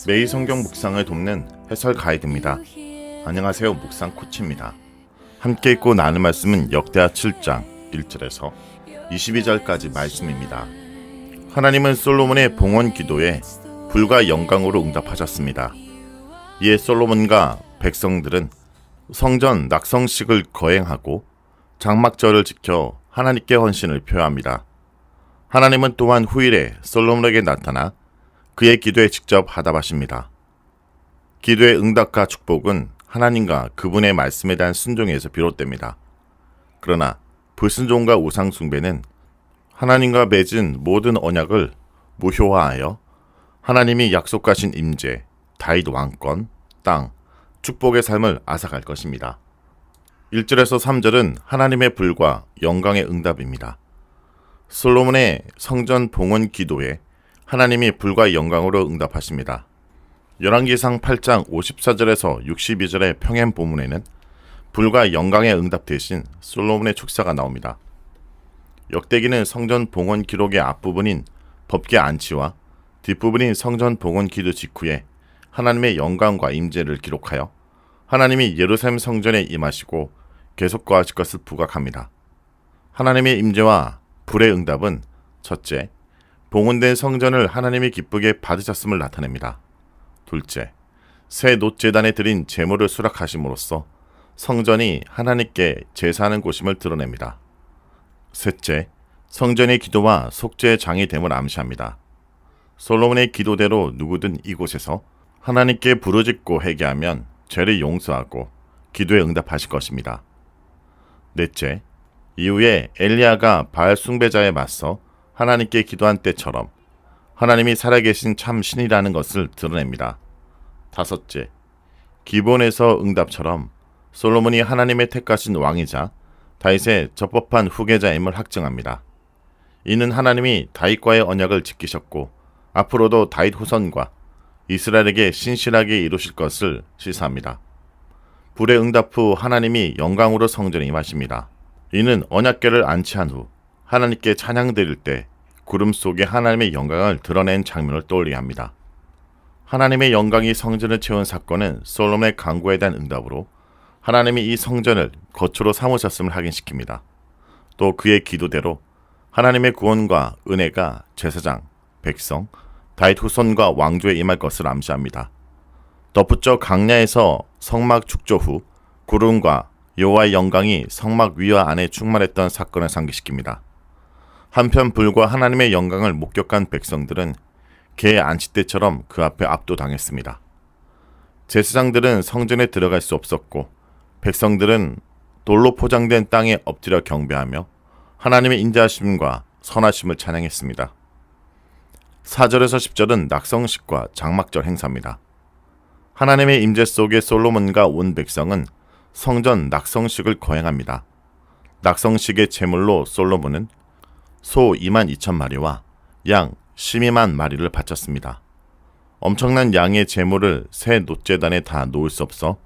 매일 성경 묵상을 돕는 해설 가이드입니다. 안녕하세요. 묵상 코치입니다. 함께 읽고 나눌 말씀은 역대하 7장 1절에서 22절까지 말씀입니다. 하나님은 솔로몬의 봉헌 기도에 불과 영광으로 응답하셨습니다. 이에 솔로몬과 백성들은 성전 낙성식을 거행하고 장막절을 지켜 하나님께 헌신을 표합니다. 하나님은 또한 후일에 솔로몬에게 나타나 그의 기도에 직접 하답하십니다. 기도의 응답과 축복은 하나님과 그분의 말씀에 대한 순종에서 비롯됩니다. 그러나 불순종과 우상 숭배는 하나님과 맺은 모든 언약을 무효화하여 하나님이 약속하신 임재, 다윗 왕권, 땅, 축복의 삶을 앗아갈 것입니다. 1절에서 3절은 하나님의 불과 영광의 응답입니다. 솔로몬의 성전 봉헌 기도에 하나님이 불과 영광으로 응답하십니다. 열왕기상 8장 54절에서 62절의 평행 본문에는 불과 영광의 응답 대신 솔로몬의 축사가 나옵니다. 역대기는 성전 봉헌 기록의 앞부분인 법궤 안치와 뒷부분인 성전 봉헌 기도 직후에 하나님의 영광과 임재를 기록하여 하나님이 예루살렘 성전에 임하시고 계속 거하실 것을 부각합니다. 하나님의 임재와 불의 응답은 첫째, 봉헌된 성전을 하나님이 기쁘게 받으셨음을 나타냅니다. 둘째, 새 놋제단에 드린 제물을 수락하심으로써 성전이 하나님께 제사하는 곳임을 드러냅니다. 셋째, 성전의 기도와 속죄의 장이 됨을 암시합니다. 솔로몬의 기도대로 누구든 이곳에서 하나님께 부르짖고 회개하면 죄를 용서하고 기도에 응답하실 것입니다. 넷째, 이후에 엘리야가 바알 숭배자에 맞서 하나님께 기도한 때처럼 하나님이 살아계신 참 신이라는 것을 드러냅니다. 다섯째, 기본에서 응답처럼 솔로몬이 하나님의 택하신 왕이자 다윗의 적법한 후계자임을 확증합니다. 이는 하나님이 다윗과의 언약을 지키셨고 앞으로도 다윗 후손과 이스라엘에게 신실하게 이루실 것을 시사합니다. 불의 응답 후 하나님이 영광으로 성전에 임하십니다. 이는 언약궤를 안치한 후 하나님께 찬양 드릴 때 구름 속에 하나님의 영광을 드러낸 장면을 떠올리게 합니다. 하나님의 영광이 성전을 채운 사건은 솔로몬의 간구에 대한 응답으로 하나님이 이 성전을 거처로 삼으셨음을 확인시킵니다. 또 그의 기도대로 하나님의 구원과 은혜가 제사장, 백성, 다윗 후손과 왕조에 임할 것을 암시합니다. 덧붙여 강야에서 성막 축조 후 구름과 여호와의 영광이 성막 위와 안에 충만했던 사건을 상기시킵니다. 한편 불과 하나님의 영광을 목격한 백성들은 개 안치 때처럼 그 앞에 압도당했습니다. 제사장들은 성전에 들어갈 수 없었고 백성들은 돌로 포장된 땅에 엎드려 경배하며 하나님의 인자하심과 선하심을 찬양했습니다. 4절에서 10절은 낙성식과 장막절 행사입니다. 하나님의 임재 속에 솔로몬과 온 백성은 성전 낙성식을 거행합니다. 낙성식의 제물로 솔로몬은 소 22,000마리와 양 12만 마리를 바쳤습니다. 엄청난 양의 제물을 새 놋제단에 다 놓을 수 없어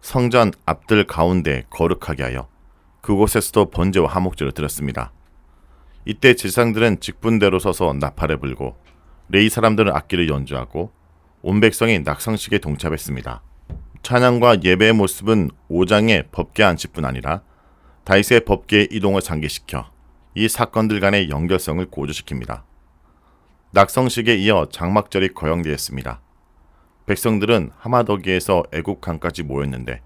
성전 앞들 가운데 거룩하게 하여 그곳에서도 번제와 화목제를 드렸습니다. 이때 제사장들은 직분대로 서서 나팔을 불고 레위 사람들은 악기를 연주하고 온 백성이 낙성식에 동참했습니다. 찬양과 예배의 모습은 5장의 법궤 안치뿐 아니라 다윗의 법궤의 이동을 상기시켜 이 사건들 간의 연결성을 고조시킵니다. 낙성식에 이어 장막절이 거행되었습니다. 백성들은 하마더기에서 애굽 강까지 모였는데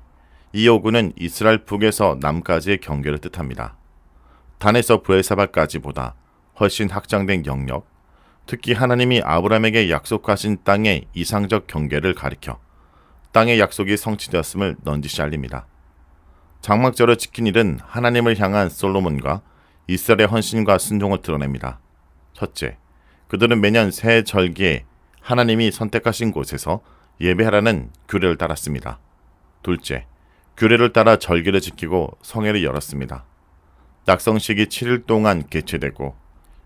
이 요구는 이스라엘 북에서 남까지의 경계를 뜻합니다. 단에서 브엘사바까지보다 훨씬 확장된 영역, 특히 하나님이 아브라함에게 약속하신 땅의 이상적 경계를 가리켜 땅의 약속이 성취되었음을 넌지시 알립니다. 장막절을 지킨 일은 하나님을 향한 솔로몬과 이스라엘의 헌신과 순종을 드러냅니다. 첫째, 그들은 매년 새 절기에 하나님이 선택하신 곳에서 예배하라는 규례를 따랐습니다. 둘째, 규례를 따라 절기를 지키고 성회를 열었습니다. 낙성식이 7일 동안 개최되고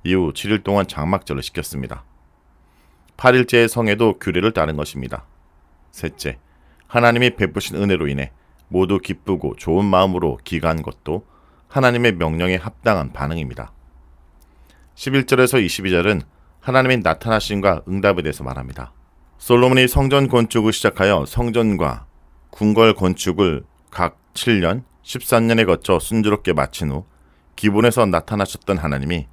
이후 7일 동안 장막절을 시켰습니다. 8일째의 성회도 규례를 따른 것입니다. 셋째, 하나님이 베푸신 은혜로 인해 모두 기쁘고 좋은 마음으로 기가한 것도 하나님의 명령에 합당한 반응입니다. 11절에서 22절은 하나님의 나타나심과 응답에 대해서 말합니다. 솔로몬이 성전 건축을 시작하여 성전과 궁궐 건축을 각 7년, 13년에 거쳐 순조롭게 마친 후 기본에서 나타나셨던 하나님이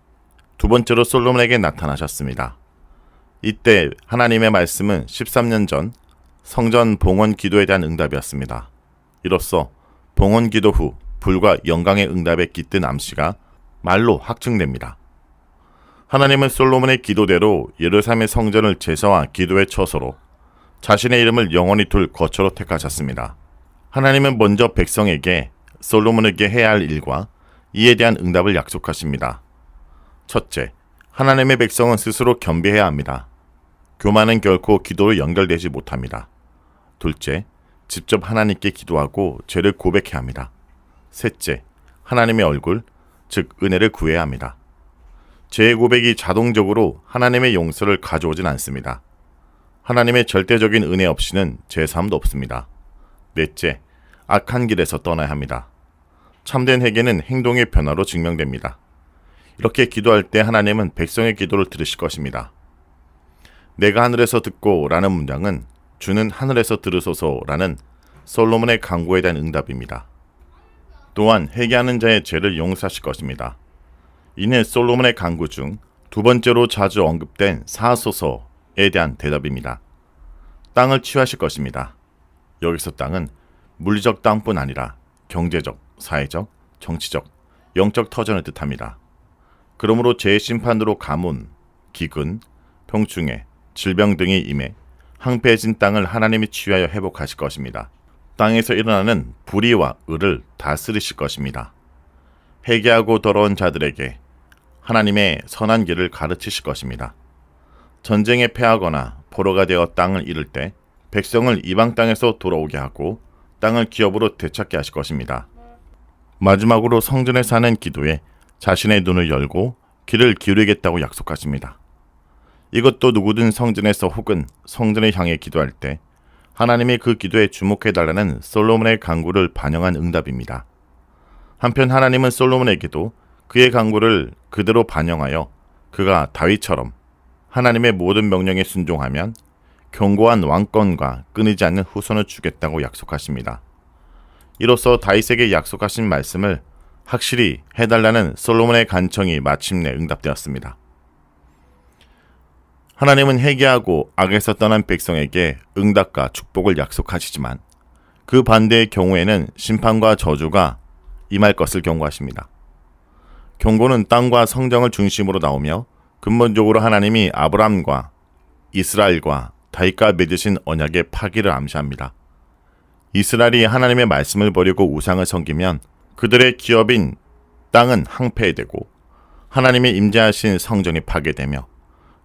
두 번째로 솔로몬에게 나타나셨습니다. 이때 하나님의 말씀은 13년 전 성전 봉헌 기도에 대한 응답이었습니다. 이로써 봉헌 기도 후 불과 영광의 응답에 깃든 암시가 말로 확증됩니다. 하나님은 솔로몬의 기도대로 예루살렘의 성전을 제사와 기도의 처소로 자신의 이름을 영원히 둘 거처로 택하셨습니다. 하나님은 먼저 백성에게 솔로몬에게 해야 할 일과 이에 대한 응답을 약속하십니다. 첫째, 하나님의 백성은 스스로 겸비해야 합니다. 교만은 결코 기도로 연결되지 못합니다. 둘째, 직접 하나님께 기도하고 죄를 고백해야 합니다. 셋째, 하나님의 얼굴, 즉 은혜를 구해야 합니다. 죄의 고백이 자동적으로 하나님의 용서를 가져오진 않습니다. 하나님의 절대적인 은혜 없이는 죄사함도 없습니다. 넷째, 악한 길에서 떠나야 합니다. 참된 회개는 행동의 변화로 증명됩니다. 이렇게 기도할 때 하나님은 백성의 기도를 들으실 것입니다. 내가 하늘에서 듣고 라는 문장은 주는 하늘에서 들으소서 라는 솔로몬의 간구에 대한 응답입니다. 또한 회개하는 자의 죄를 용서하실 것입니다. 이는 솔로몬의 간구 중 두 번째로 자주 언급된 사소서에 대한 대답입니다. 땅을 치유하실 것입니다. 여기서 땅은 물리적 땅뿐 아니라 경제적, 사회적, 정치적, 영적 터전을 뜻합니다. 그러므로 죄의 심판으로 가뭄, 기근, 병충해, 질병 등이 임해 황폐해진 땅을 하나님이 치유하여 회복하실 것입니다. 땅에서 일어나는 불의와 의를 다스리실 것입니다. 회개하고 더러운 자들에게 하나님의 선한 길을 가르치실 것입니다. 전쟁에 패하거나 포로가 되어 땅을 잃을 때 백성을 이방 땅에서 돌아오게 하고 땅을 기업으로 되찾게 하실 것입니다. 마지막으로 성전에 사는 기도에 자신의 눈을 열고 귀를 기울이겠다고 약속하십니다. 이것도 누구든 성전에서 혹은 성전을 향해 기도할 때 하나님이 그 기도에 주목해달라는 솔로몬의 간구를 반영한 응답입니다. 한편 하나님은 솔로몬에게도 그의 간구를 그대로 반영하여 그가 다윗처럼 하나님의 모든 명령에 순종하면 견고한 왕권과 끊이지 않는 후손을 주겠다고 약속하십니다. 이로써 다윗에게 약속하신 말씀을 확실히 해달라는 솔로몬의 간청이 마침내 응답되었습니다. 하나님은 회개하고 악에서 떠난 백성에게 응답과 축복을 약속하시지만 그 반대의 경우에는 심판과 저주가 임할 것을 경고하십니다. 경고는 땅과 성정을 중심으로 나오며 근본적으로 하나님이 아브라함과 이스라엘과 다윗과 맺으신 언약의 파기를 암시합니다. 이스라엘이 하나님의 말씀을 버리고 우상을 섬기면 그들의 기업인 땅은 황폐되고 하나님의 임재하신 성전이 파괴되며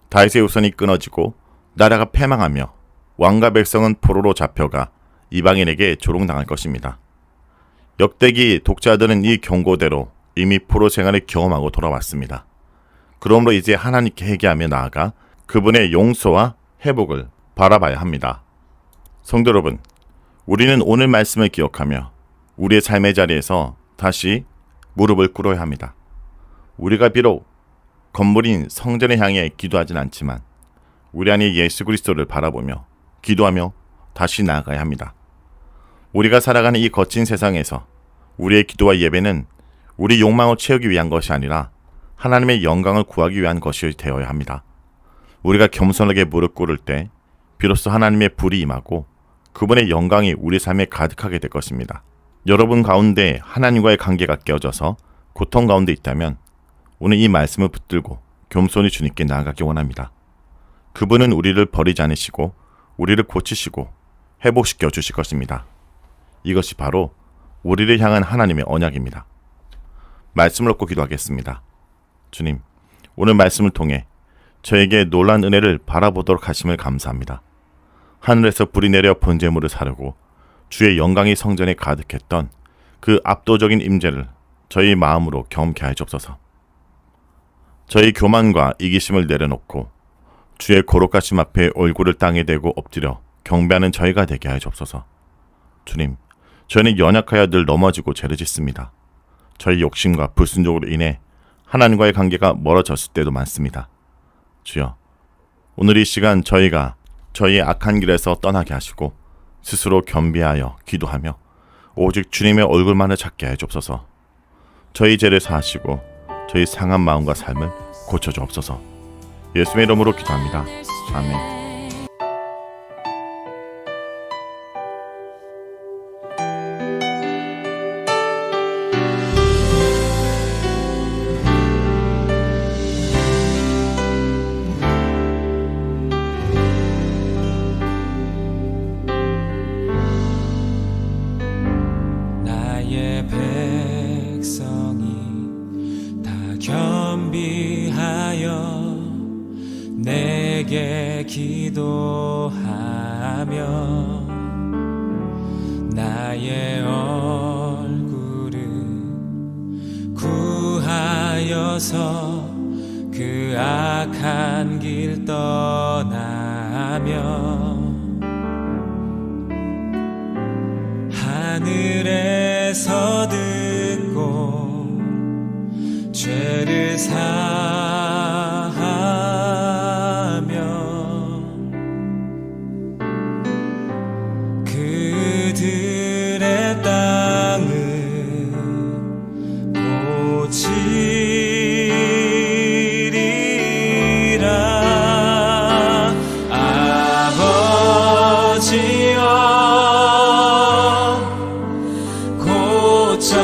다윗의 후손이 끊어지고 나라가 패망하며 왕과 백성은 포로로 잡혀가 이방인에게 조롱당할 것입니다. 역대기 독자들은 이 경고대로 이미 포로 생활을 경험하고 돌아왔습니다. 그러므로 이제 하나님께 회개하며 나아가 그분의 용서와 회복을 바라봐야 합니다. 성도 여러분, 우리는 오늘 말씀을 기억하며 우리의 삶의 자리에서 다시 무릎을 꿇어야 합니다. 우리가 비록 건물인 성전을 향해 기도하진 않지만 우리 안에 예수 그리스도를 바라보며 기도하며 다시 나아가야 합니다. 우리가 살아가는 이 거친 세상에서 우리의 기도와 예배는 우리 욕망을 채우기 위한 것이 아니라 하나님의 영광을 구하기 위한 것이 되어야 합니다. 우리가 겸손하게 무릎 꿇을 때 비로소 하나님의 불이 임하고 그분의 영광이 우리 삶에 가득하게 될 것입니다. 여러분 가운데 하나님과의 관계가 깨어져서 고통 가운데 있다면 오늘 이 말씀을 붙들고 겸손히 주님께 나아가기 원합니다. 그분은 우리를 버리지 않으시고 우리를 고치시고 회복시켜 주실 것입니다. 이것이 바로 우리를 향한 하나님의 언약입니다. 말씀을 얻고 기도하겠습니다. 주님, 오늘 말씀을 통해 저에게 놀란 은혜를 바라보도록 하심을 감사합니다. 하늘에서 불이 내려 번제물을 사르고 주의 영광이 성전에 가득했던 그 압도적인 임재를 저희 마음으로 경험케 하여 주옵소서. 저희 교만과 이기심을 내려놓고 주의 거룩하심 앞에 얼굴을 땅에 대고 엎드려 경배하는 저희가 되게 하여 주옵소서. 주님, 저희는 연약하여 늘 넘어지고 죄를 짓습니다. 저희 욕심과 불순종으로 인해 하나님과의 관계가 멀어졌을 때도 많습니다. 주여, 오늘 이 시간 저희가 저희의 악한 길에서 떠나게 하시고 스스로 겸비하여 기도하며 오직 주님의 얼굴만을 찾게 해주옵소서. 저희 죄를 사하시고 저희 상한 마음과 삶을 고쳐주옵소서. 예수의 이름으로 기도합니다. 아멘. 나의 백성이 다 겸비하여 내게 기도하며 나의 얼굴을 구하여서 그 악한 길 떠나며 하늘에서 듣고 죄를 사하며 그들의 땅을 고치리라. 아버지여 고쳐주소서.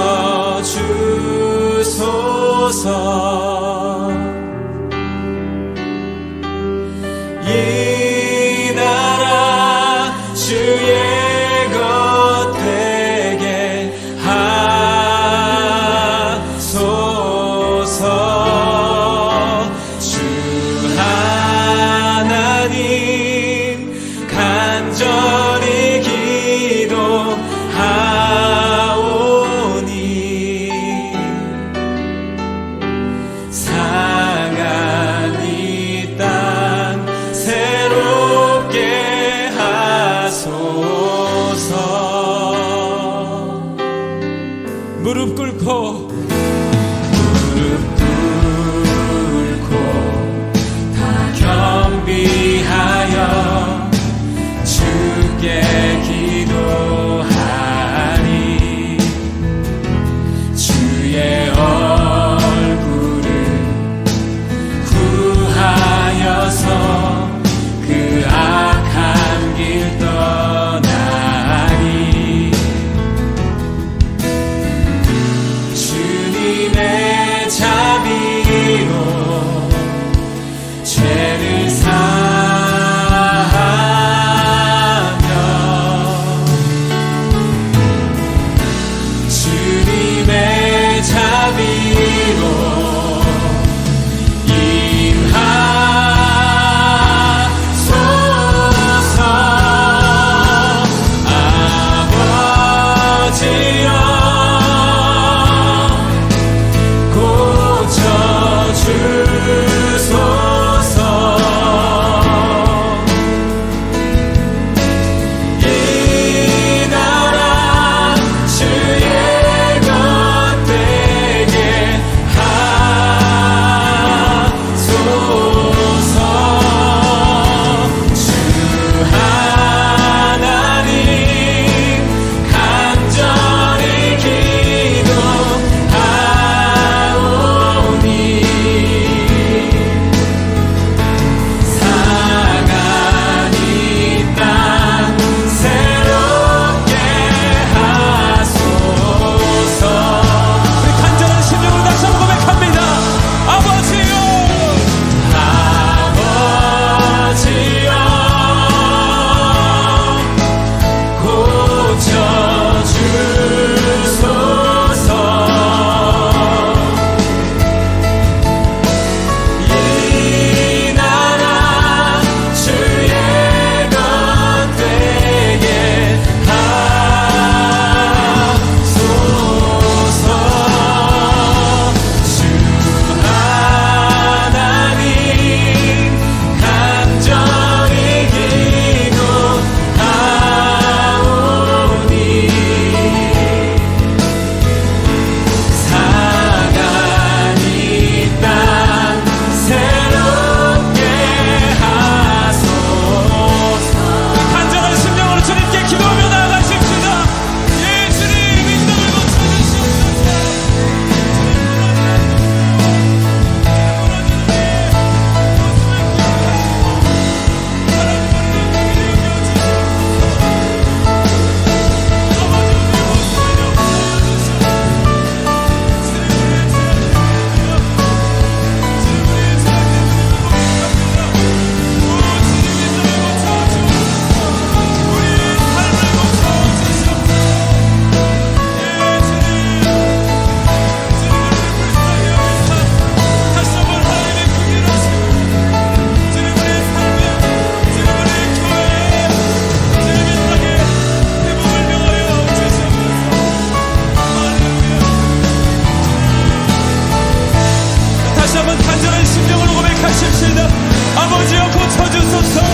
고쳐주소서.